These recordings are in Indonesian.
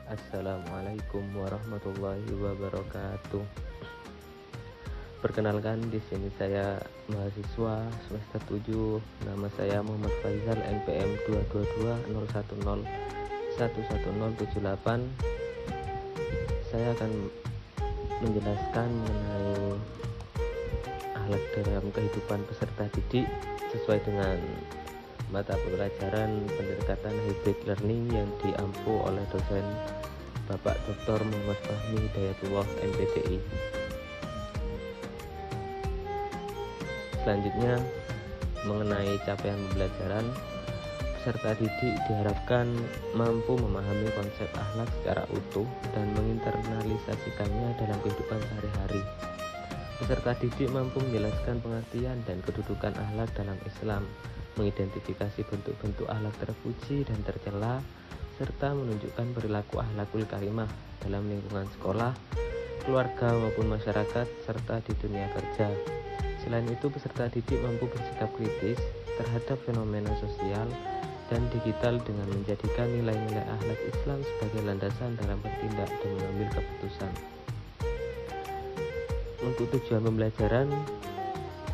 Assalamualaikum warahmatullahi wabarakatuh. Perkenalkan, di sini saya mahasiswa semester 7. Nama saya Muhammad Faizal, NPM 22201101178. Saya akan menjelaskan mengenai akhlak dalam kehidupan peserta didik sesuai dengan mata pelajaran pendekatan hybrid learning yang diampu oleh dosen Bapak Dr. Muhammad Fahmi Hidayatullah, MPDI. Selanjutnya, mengenai capaian pembelajaran, peserta didik diharapkan mampu memahami konsep akhlak secara utuh dan menginternalisasikannya dalam kehidupan sehari-hari. Peserta didik mampu menjelaskan pengertian dan kedudukan akhlak dalam Islam, mengidentifikasi bentuk-bentuk akhlak terpuji dan tercela, serta menunjukkan perilaku akhlakul karimah dalam lingkungan sekolah, keluarga maupun masyarakat, serta di dunia kerja. Selain itu, peserta didik mampu bersikap kritis terhadap fenomena sosial dan digital dengan menjadikan nilai-nilai akhlak Islam sebagai landasan dalam bertindak dan mengambil keputusan. Untuk tujuan pembelajaran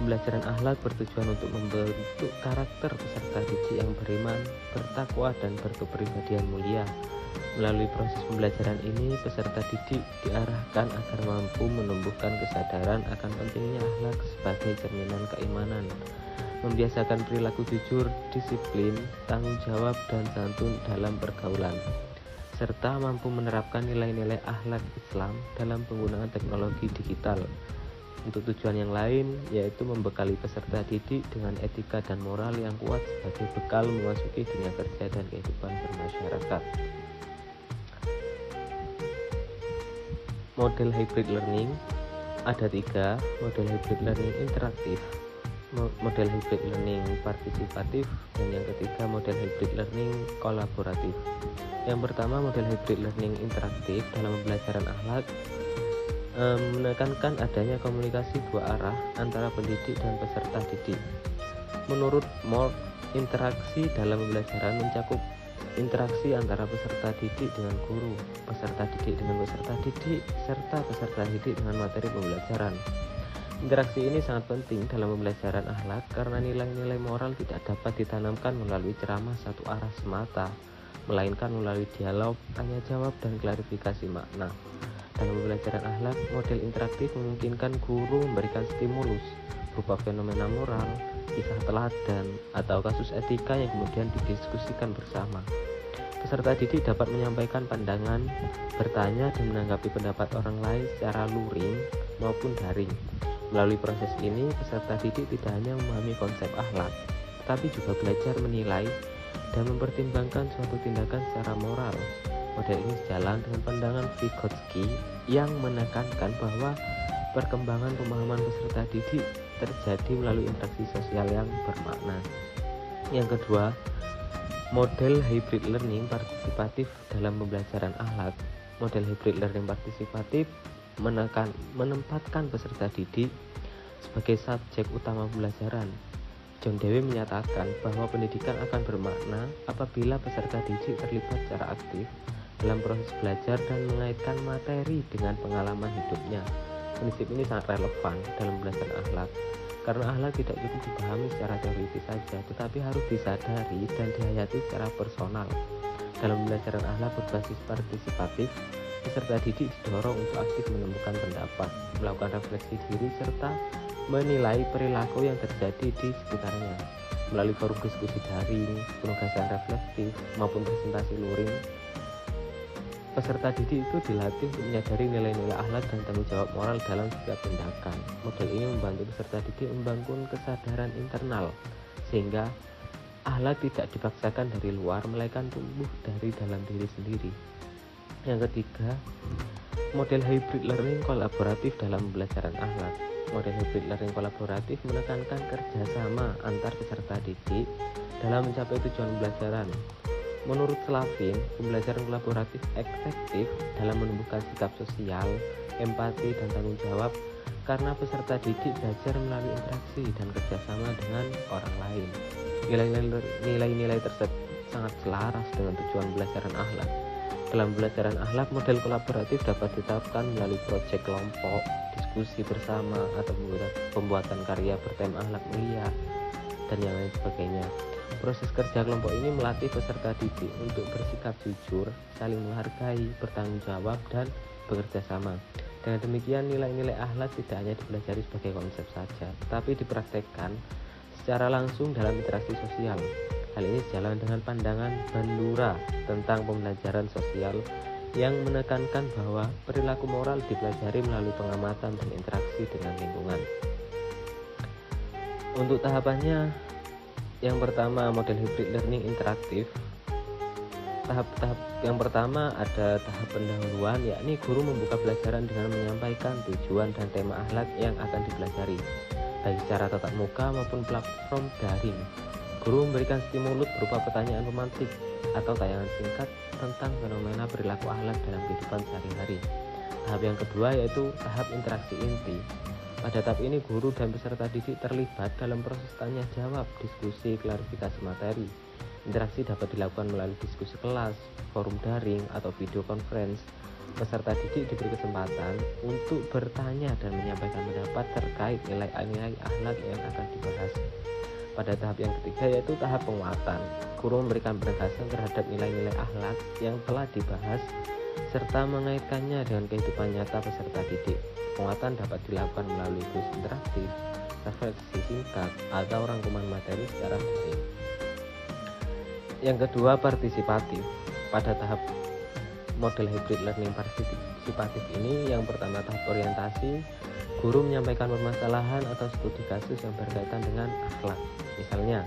akhlak bertujuan untuk membentuk karakter peserta didik yang beriman, bertakwa, dan berkepribadian mulia. Melalui proses pembelajaran ini, peserta didik diarahkan agar mampu menumbuhkan kesadaran akan pentingnya akhlak sebagai cerminan keimanan, membiasakan perilaku jujur, disiplin, tanggung jawab, dan santun dalam pergaulan, serta mampu menerapkan nilai-nilai akhlak Islam dalam penggunaan teknologi digital. Untuk tujuan yang lain, yaitu membekali peserta didik dengan etika dan moral yang kuat sebagai bekal memasuki dunia kerja dan kehidupan bermasyarakat. Model hybrid learning ada 3: model hybrid learning interaktif, model hybrid learning partisipatif, dan yang ketiga model hybrid learning kolaboratif. Yang pertama, model hybrid learning interaktif dalam pembelajaran akhlak menekankan adanya komunikasi dua arah antara pendidik dan peserta didik. Menurut Moore, interaksi dalam pembelajaran mencakup interaksi antara peserta didik dengan guru, peserta didik dengan peserta didik, serta peserta didik dengan materi pembelajaran. Interaksi ini sangat penting dalam pembelajaran akhlak karena nilai-nilai moral tidak dapat ditanamkan melalui ceramah satu arah semata, melainkan melalui dialog, tanya jawab, dan klarifikasi makna. Dalam pembelajaran akhlak, model interaktif memungkinkan guru memberikan stimulus berupa fenomena moral, kisah teladan, atau kasus etika yang kemudian didiskusikan bersama. Peserta didik dapat menyampaikan pandangan, bertanya, dan menanggapi pendapat orang lain secara luring maupun daring. Melalui proses ini, peserta didik tidak hanya memahami konsep akhlak, tetapi juga belajar menilai dan mempertimbangkan suatu tindakan secara moral. Model ini sejalan dengan pandangan Vygotsky yang menekankan bahwa perkembangan pemahaman peserta didik terjadi melalui interaksi sosial yang bermakna. Yang kedua, model hybrid learning partisipatif dalam pembelajaran akhlak. Model hybrid learning partisipatif menempatkan peserta didik sebagai subjek utama pembelajaran. John Dewey menyatakan bahwa pendidikan akan bermakna apabila peserta didik terlibat secara aktif dalam proses belajar dan mengaitkan materi dengan pengalaman hidupnya. Prinsip ini sangat relevan dalam belajar akhlak, karena akhlak tidak cukup dipahami secara teoritis saja, tetapi harus disadari dan dihayati secara personal. Dalam pembelajaran akhlak berbasis partisipatif, peserta didik didorong untuk aktif menemukan pendapat, melakukan refleksi diri, serta menilai perilaku yang terjadi di sekitarnya. Melalui forum diskusi daring, penugasan reflektif, maupun presentasi luring, peserta didik itu dilatih untuk menyadari nilai-nilai akhlak dan tanggung jawab moral dalam setiap tindakan. Model ini membantu peserta didik membangun kesadaran internal, sehingga akhlak tidak dipaksakan dari luar, melainkan tumbuh dari dalam diri sendiri. Yang ketiga, model hybrid learning kolaboratif dalam pembelajaran akhlak. Model hybrid learning kolaboratif menekankan kerjasama antar peserta didik dalam mencapai tujuan pembelajaran. Menurut Slavin, pembelajaran kolaboratif efektif dalam menumbuhkan sikap sosial, empati, dan tanggung jawab karena peserta didik belajar melalui interaksi dan kerjasama dengan orang lain. Nilai-nilai tersebut sangat selaras dengan tujuan pembelajaran akhlak. Dalam pembelajaran akhlak, model kolaboratif dapat diterapkan melalui proyek kelompok, diskusi bersama, atau pembuatan karya bertema akhlak mulia, dan yang lain sebagainya. Proses kerja kelompok ini melatih peserta didik untuk bersikap jujur, saling menghargai, bertanggung jawab, dan bekerja sama. Dengan demikian, nilai-nilai akhlak tidak hanya dipelajari sebagai konsep saja, tetapi dipraktekkan secara langsung dalam interaksi sosial. Hal ini sejalan dengan pandangan Bandura tentang pembelajaran sosial yang menekankan bahwa perilaku moral dipelajari melalui pengamatan dan interaksi dengan lingkungan. Untuk tahapannya, yang pertama model hybrid learning interaktif. Tahap yang pertama ada tahap pendahuluan, yakni guru membuka pelajaran dengan menyampaikan tujuan dan tema akhlak yang akan dipelajari, baik secara tatap muka maupun platform daring. Guru memberikan stimulus berupa pertanyaan pemantik atau tayangan singkat tentang fenomena perilaku akhlak dalam kehidupan sehari-hari. Tahap yang kedua yaitu tahap interaksi inti. Pada tahap ini guru dan peserta didik terlibat dalam proses tanya jawab, diskusi, klarifikasi materi. Interaksi dapat dilakukan melalui diskusi kelas, forum daring, atau video conference. Peserta didik diberi kesempatan untuk bertanya dan menyampaikan pendapat terkait nilai-nilai akhlak yang akan dibahas. Pada tahap yang ketiga yaitu tahap penguatan. Guru memberikan penegasan terhadap nilai-nilai akhlak yang telah dibahas serta mengaitkannya dengan kehidupan nyata peserta didik. Penguatan dapat dilakukan melalui kuis interaktif, refleksi singkat, atau rangkuman materi secara daring. Yang kedua, partisipatif. Pada tahap model hybrid learning partisipatif ini, yang pertama tahap orientasi, guru menyampaikan permasalahan atau studi kasus yang berkaitan dengan akhlak. Misalnya,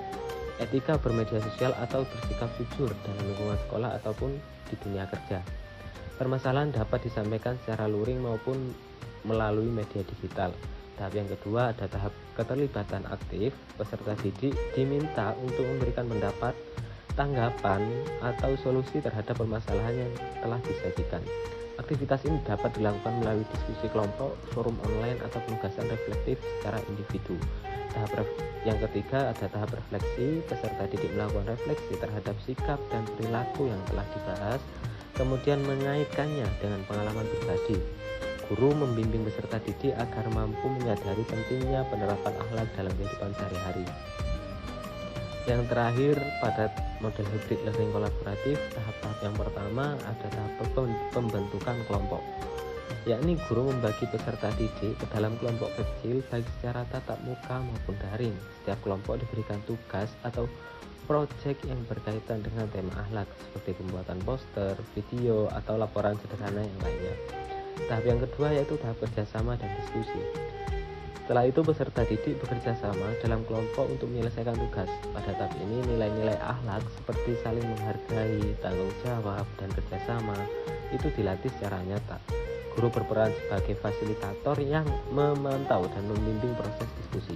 etika bermedia sosial atau bersikap jujur dalam lingkungan sekolah ataupun di dunia kerja. Permasalahan dapat disampaikan secara luring maupun melalui media digital. Tahap yang kedua ada tahap keterlibatan aktif. Peserta didik diminta untuk memberikan pendapat, tanggapan, atau solusi terhadap permasalahan yang telah disajikan. Aktivitas ini dapat dilakukan melalui diskusi kelompok, forum online, atau penugasan reflektif secara individu. Tahap yang ketiga ada tahap refleksi. Peserta didik melakukan refleksi terhadap sikap dan perilaku yang telah dibahas, kemudian mengaitkannya dengan pengalaman pribadi. Guru membimbing peserta didik agar mampu menyadari pentingnya penerapan akhlak dalam kehidupan sehari-hari. Yang terakhir, pada model hybrid learning kolaboratif, tahap-tahap yang pertama ada tahap pembentukan kelompok, yakni guru membagi peserta didik ke dalam kelompok kecil baik secara tatap muka maupun daring. Setiap kelompok diberikan tugas atau proyek yang berkaitan dengan tema akhlak seperti pembuatan poster, video, atau laporan sederhana yang lainnya. Tahap yang kedua yaitu tahap kerjasama dan diskusi. Setelah itu peserta didik bekerja sama dalam kelompok untuk menyelesaikan tugas. Pada tahap ini nilai-nilai akhlak seperti saling menghargai, tanggung jawab, dan kerjasama itu dilatih secara nyata. Guru berperan sebagai fasilitator yang memantau dan membimbing proses diskusi.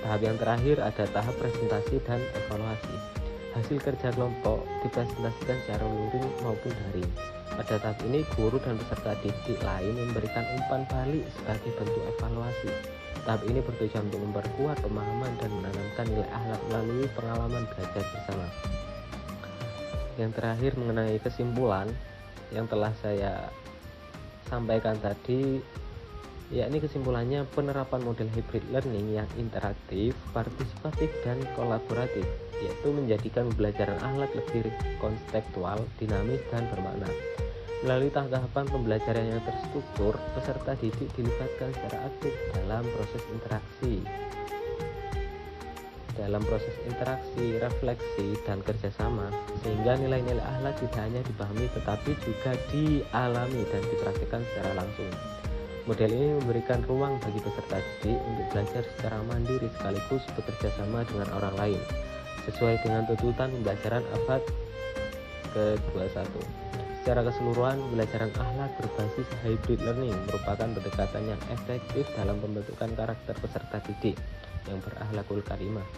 Tahap yang terakhir ada tahap presentasi dan evaluasi. Hasil kerja kelompok dipresentasikan secara luring maupun daring. Pada tahap ini guru dan peserta didik lain memberikan umpan balik sebagai bentuk evaluasi. Tahap ini bertujuan untuk memperkuat pemahaman dan menanamkan nilai akhlak melalui pengalaman belajar bersama. Yang terakhir mengenai kesimpulan yang telah saya sampaikan tadi, yakni kesimpulannya penerapan model hybrid learning yang interaktif, partisipatif, dan kolaboratif, yaitu menjadikan pembelajaran akhlak lebih konseptual, dinamis, dan bermakna. Melalui tahapan pembelajaran yang terstruktur, peserta didik dilibatkan secara aktif dalam proses interaksi, refleksi, dan kerjasama, sehingga nilai-nilai akhlak tidak hanya dipahami tetapi juga dialami dan dipraktikkan secara langsung. Model ini memberikan ruang bagi peserta didik untuk belajar secara mandiri sekaligus bekerja sama dengan orang lain, sesuai dengan tuntutan pembelajaran abad ke-21. Secara keseluruhan, pembelajaran akhlak berbasis hybrid learning merupakan pendekatan yang efektif dalam pembentukan karakter peserta didik yang berakhlakul karimah,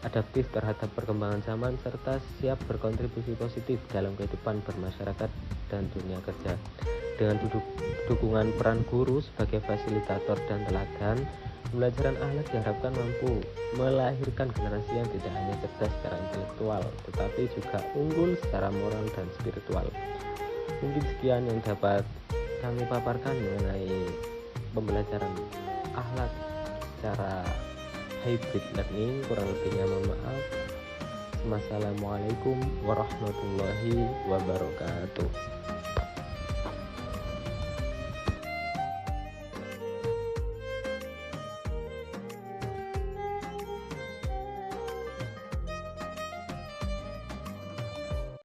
adaptif terhadap perkembangan zaman, serta siap berkontribusi positif dalam kehidupan bermasyarakat dan dunia kerja. Dengan dukungan peran guru sebagai fasilitator dan teladan, pembelajaran akhlak diharapkan mampu melahirkan generasi yang tidak hanya cerdas secara intelektual, tetapi juga unggul secara moral dan spiritual. Mungkin sekian yang dapat kami paparkan mengenai pembelajaran akhlak secara hybrid learning. Kurang lebihnya mohon maaf. Wassalamualaikum warahmatullahi wabarakatuh.